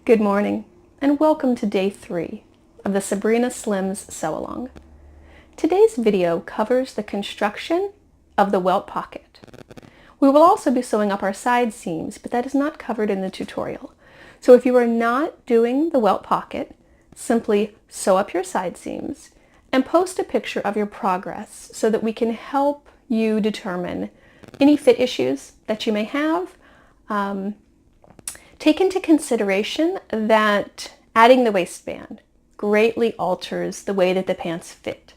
Good morning, and welcome to day 3 of the Sabrina Slims Sew-Along. Today's video covers the construction of the welt pocket. We will also be sewing up our side seams, but that is not covered in the tutorial. So if you are not doing the welt pocket, simply sew up your side seams and post a picture of your progress so that we can help you determine any fit issues that you may have. Take into consideration that adding the waistband greatly alters the way that the pants fit.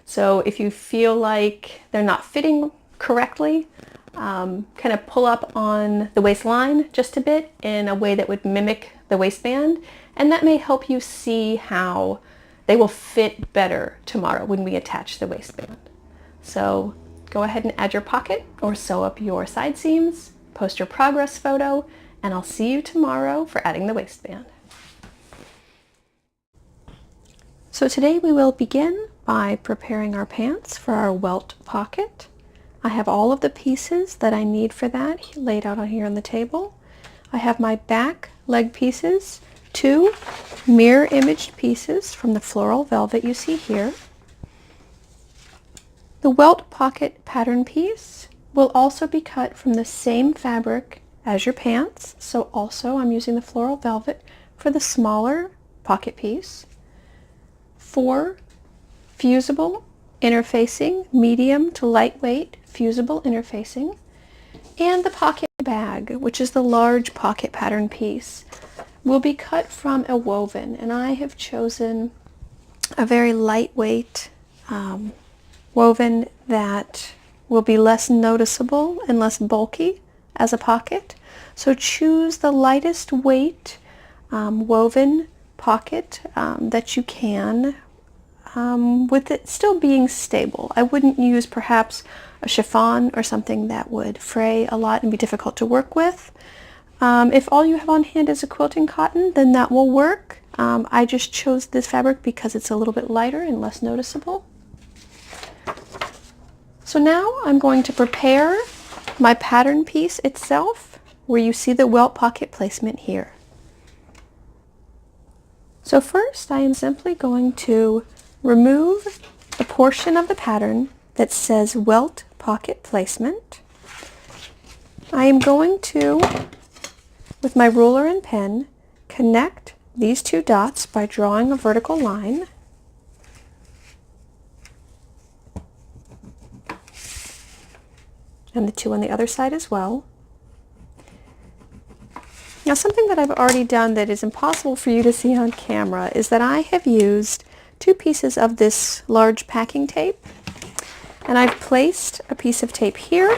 So if you feel like they're not fitting correctly, kind of pull up on the waistline just a bit in a way that would mimic the waistband, and that may help you see how they will fit better tomorrow when we attach the waistband. So go ahead and add your pocket or sew up your side seams, post your progress photo, and I'll see you tomorrow for adding the waistband. So today we will begin by preparing our pants for our welt pocket. I have all of the pieces that I need for that laid out on here on the table. I have my back leg pieces, 2 mirror imaged pieces from the floral velvet you see here. The welt pocket pattern piece will also be cut from the same fabric as your pants, so also I'm using the floral velvet for the smaller pocket piece. 4 fusible interfacing, medium to lightweight fusible interfacing, and the pocket bag, which is the large pocket pattern piece, will be cut from a woven, and I have chosen a very lightweight woven that will be less noticeable and less bulky as a pocket. So choose the lightest weight woven pocket that you can, with it still being stable. I wouldn't use perhaps a chiffon or something that would fray a lot and be difficult to work with. If all you have on hand is a quilting cotton, then that will work. I just chose this fabric because it's a little bit lighter and less noticeable. So now I'm going to prepare my pattern piece itself, where you see the welt pocket placement here. So first I am simply going to remove the portion of the pattern that says welt pocket placement. I am going to, with my ruler and pen, connect these 2 dots by drawing a vertical line. And the 2 on the other side as well. Now, something that I've already done that is impossible for you to see on camera is that I have used 2 pieces of this large packing tape, and I've placed a piece of tape here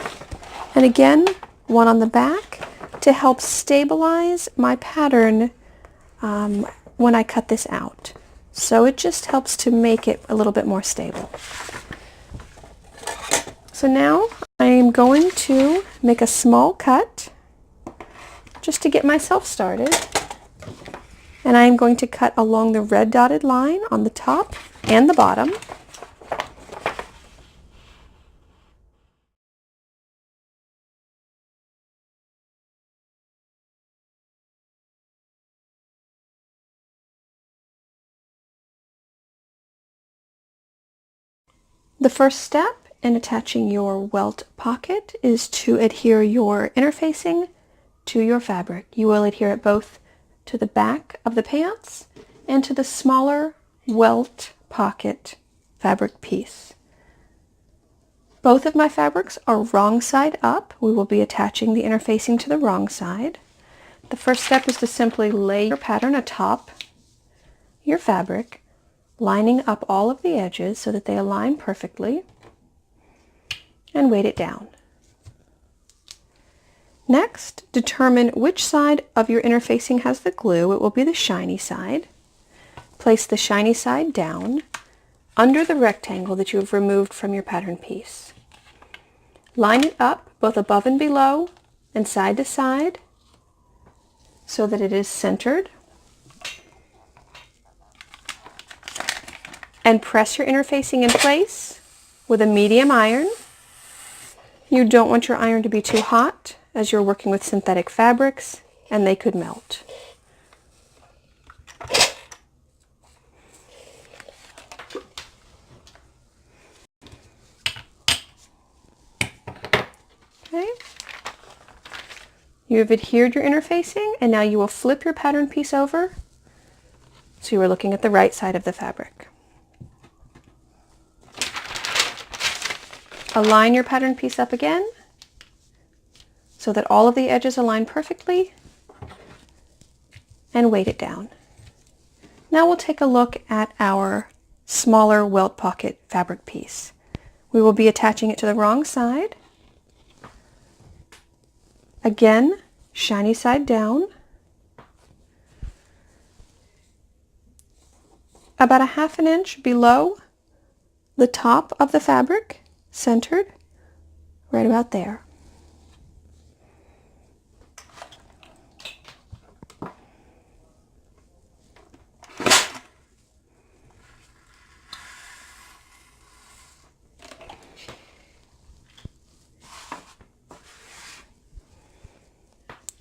and again one on the back to help stabilize my pattern when I cut this out. So it just helps to make it a little bit more stable. So now I am going to make a small cut just to get myself started, and I am going to cut along the red dotted line on the top and the bottom. The first step in attaching your welt pocket is to adhere your interfacing to your fabric. You will adhere it both to the back of the pants and to the smaller welt pocket fabric piece. Both of my fabrics are wrong side up. We will be attaching the interfacing to the wrong side. The first step is to simply lay your pattern atop your fabric, lining up all of the edges so that they align perfectly, and weight it down. Next, determine which side of your interfacing has the glue. It will be the shiny side. Place the shiny side down under the rectangle that you have removed from your pattern piece. Line it up both above and below and side to side so that it is centered. And press your interfacing in place with a medium iron. You don't want your iron to be too hot as you're working with synthetic fabrics, and they could melt. You have adhered your interfacing, and now you will flip your pattern piece over so you are looking at the right side of the fabric. Align your pattern piece up again so that all of the edges align perfectly, and weight it down. Now we'll take a look at our smaller welt pocket fabric piece. We will be attaching it to the wrong side. Again, shiny side down. About a ½ inch below the top of the fabric, centered, right about there.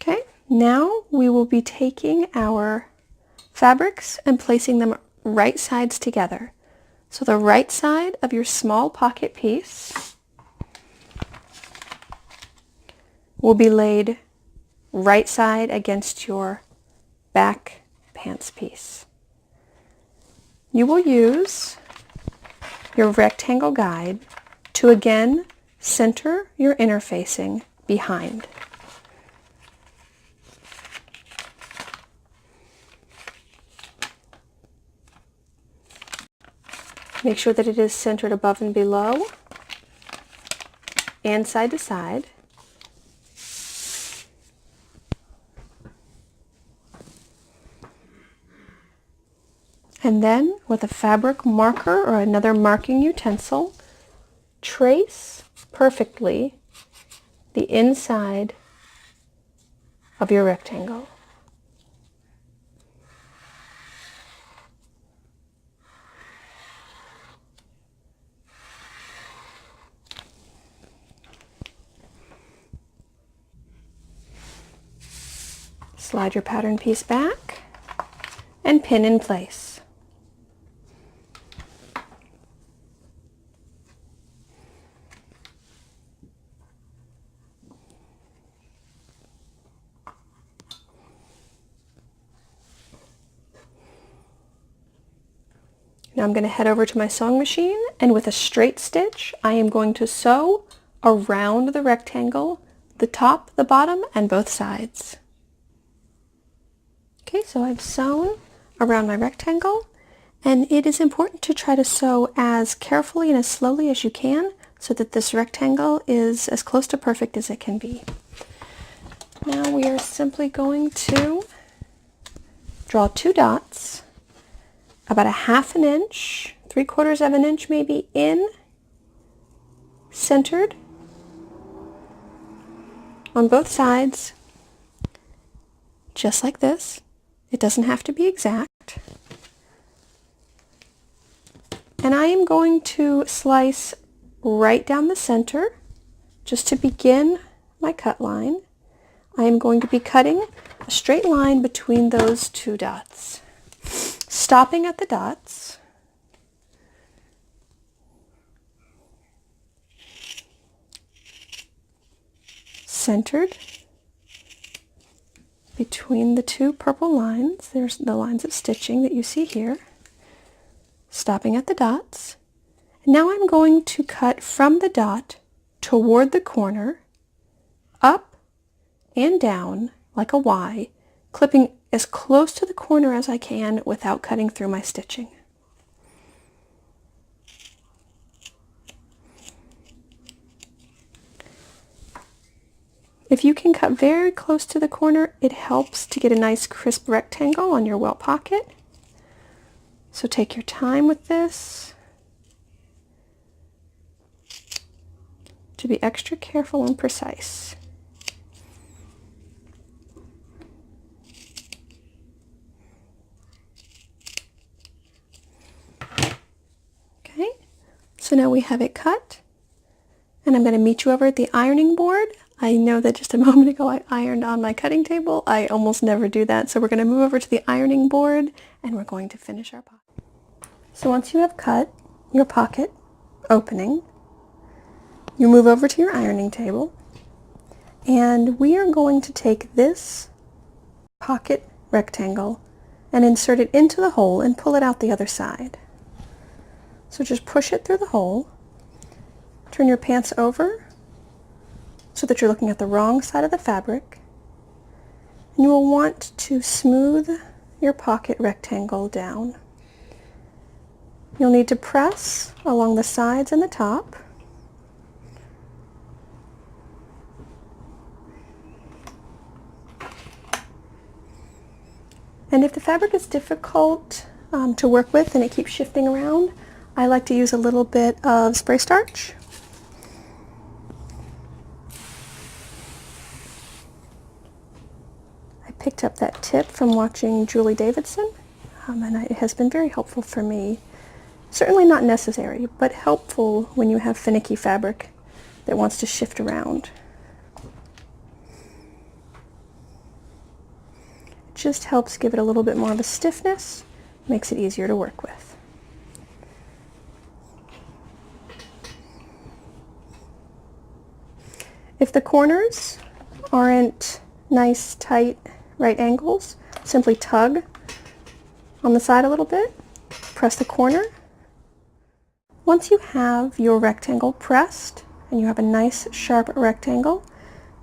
Okay, now we will be taking our fabrics and placing them right sides together. So the right side of your small pocket piece will be laid right side against your back pants piece. You will use your rectangle guide to again center your interfacing behind. Make sure that it is centered above and below and side to side. And then with a fabric marker or another marking utensil, trace perfectly the inside of your rectangle. Slide your pattern piece back and pin in place. Now I'm going to head over to my sewing machine, and with a straight stitch I am going to sew around the rectangle, the top, the bottom, and both sides. Okay, so I've sewn around my rectangle, and it is important to try to sew as carefully and as slowly as you can so that this rectangle is as close to perfect as it can be. Now we are simply going to draw 2 dots, about a ½ inch, 3/4 of an inch maybe in, centered on both sides, just like this. It doesn't have to be exact. And I am going to slice right down the center just to begin my cut line. I am going to be cutting a straight line between those 2 dots, stopping at the dots, centered between the 2 purple lines. There's the lines of stitching that you see here, stopping at the dots. Now I'm going to cut from the dot toward the corner, up and down like a Y, clipping as close to the corner as I can without cutting through my stitching. If you can cut very close to the corner, it helps to get a nice crisp rectangle on your welt pocket. So take your time with this to be extra careful and precise. Okay, so now we have it cut, and I'm going to meet you over at the ironing board. I know that just a moment ago I ironed on my cutting table. I almost never do that, so we're going to move over to the ironing board and we're going to finish our pocket. So once you have cut your pocket opening, you move over to your ironing table And we are going to take this pocket rectangle and insert it into the hole and pull it out the other side. So just push it through the hole, turn your pants over so that you're looking at the wrong side of the fabric, and you will want to smooth your pocket rectangle down. You'll need to press along the sides and the top. And if the fabric is difficult to work with and it keeps shifting around, I like to use a little bit of spray starch. I picked up that tip from watching Julie Davidson, and it has been very helpful for me. Certainly not necessary, but helpful when you have finicky fabric that wants to shift around. It just helps give it a little bit more of a stiffness, makes it easier to work with. If the corners aren't nice, tight, right angles, simply tug on the side a little bit, press the corner. Once you have your rectangle pressed and you have a nice sharp rectangle,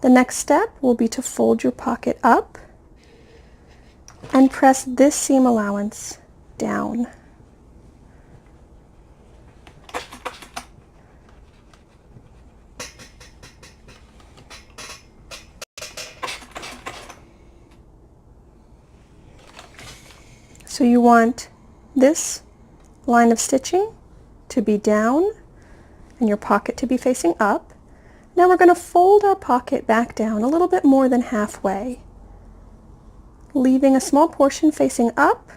the next step will be to fold your pocket up and press this seam allowance down. So you want this line of stitching to be down and your pocket to be facing up. Now we're going to fold our pocket back down a little bit more than halfway, leaving a small portion facing up,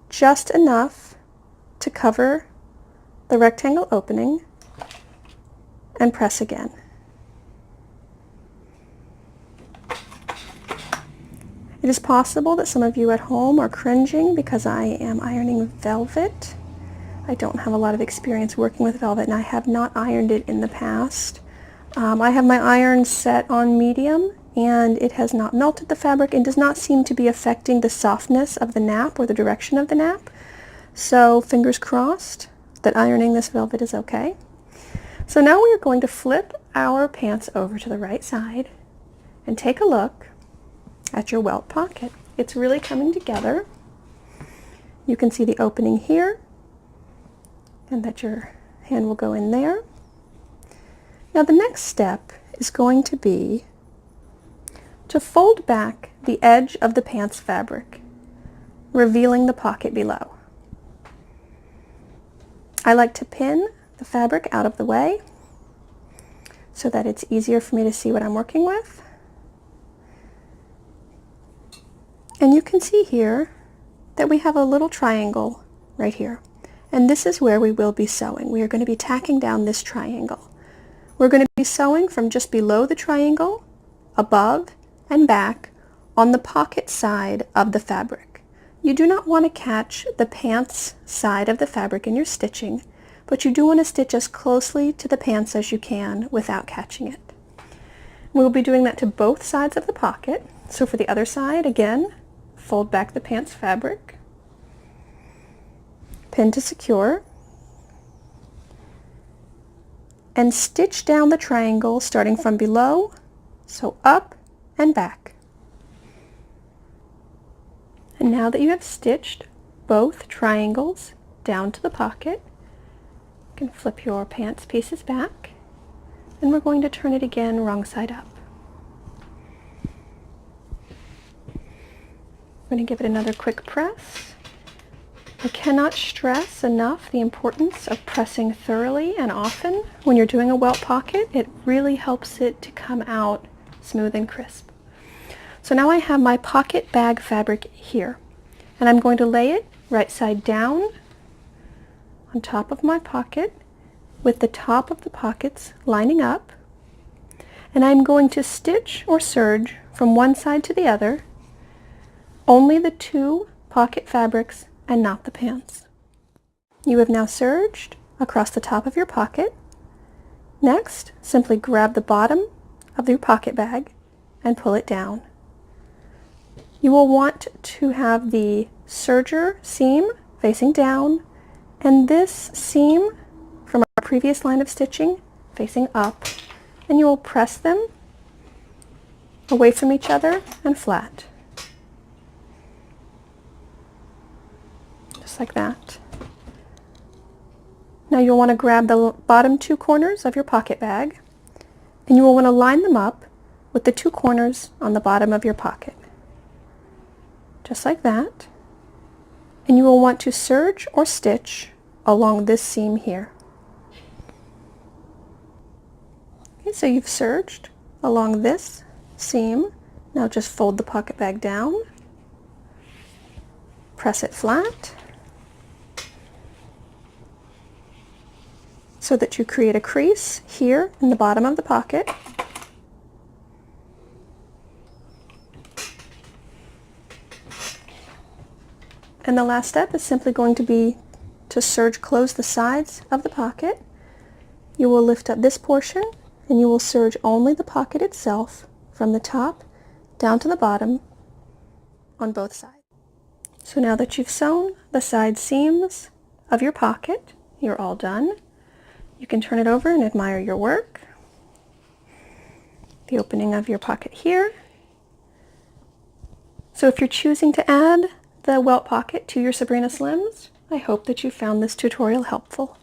just enough to cover the rectangle opening, and press again. It is possible that some of you at home are cringing because I am ironing velvet. I don't have a lot of experience working with velvet, and I have not ironed it in the past. I have my iron set on medium, and it has not melted the fabric and does not seem to be affecting the softness of the nap or the direction of the nap. So fingers crossed that ironing this velvet is okay. So now we are going to flip our pants over to the right side and take a look at your welt pocket. It's really coming together. You can see the opening here and that your hand will go in there. Now the next step is going to be to fold back the edge of the pants fabric, revealing the pocket below. I like to pin the fabric out of the way so that it's easier for me to see what I'm working with. And you can see here that we have a little triangle right here. And this is where we will be sewing. We are going to be tacking down this triangle. We're going to be sewing from just below the triangle, above and back on the pocket side of the fabric. You do not want to catch the pants side of the fabric in your stitching, but you do want to stitch as closely to the pants as you can without catching it. We'll be doing that to both sides of the pocket. So for the other side, again, fold back the pants fabric, pin to secure, and stitch down the triangle starting from below, so up and back. And now that you have stitched both triangles down to the pocket, you can flip your pants pieces back, and we're going to turn it again wrong side up. I'm going to give it another quick press. I cannot stress enough the importance of pressing thoroughly and often when you're doing a welt pocket. It really helps it to come out smooth and crisp. So now I have my pocket bag fabric here, and I'm going to lay it right side down on top of my pocket with the top of the pockets lining up, and I'm going to stitch or serge from one side to the other, only the two pocket fabrics and not the pants. You have now serged across the top of your pocket. Next, simply grab the bottom of your pocket bag and pull it down. You will want to have the serger seam facing down and this seam from our previous line of stitching facing up, and you will press them away from each other and flat. Just like that. Now you'll want to grab the bottom two corners of your pocket bag and you will want to line them up with the two corners on the bottom of your pocket. Just like that. And you will want to serge or stitch along this seam here. Okay, so you've serged along this seam. Now just fold the pocket bag down, press it flat so that you create a crease here in the bottom of the pocket. And the last step is simply going to be to serge close the sides of the pocket. You will lift up this portion and you will serge only the pocket itself from the top down to the bottom on both sides. So now that you've sewn the side seams of your pocket, you're all done. You can turn it over and admire your work. The opening of your pocket here. So if you're choosing to add the welt pocket to your Sabrina Slims, I hope that you found this tutorial helpful.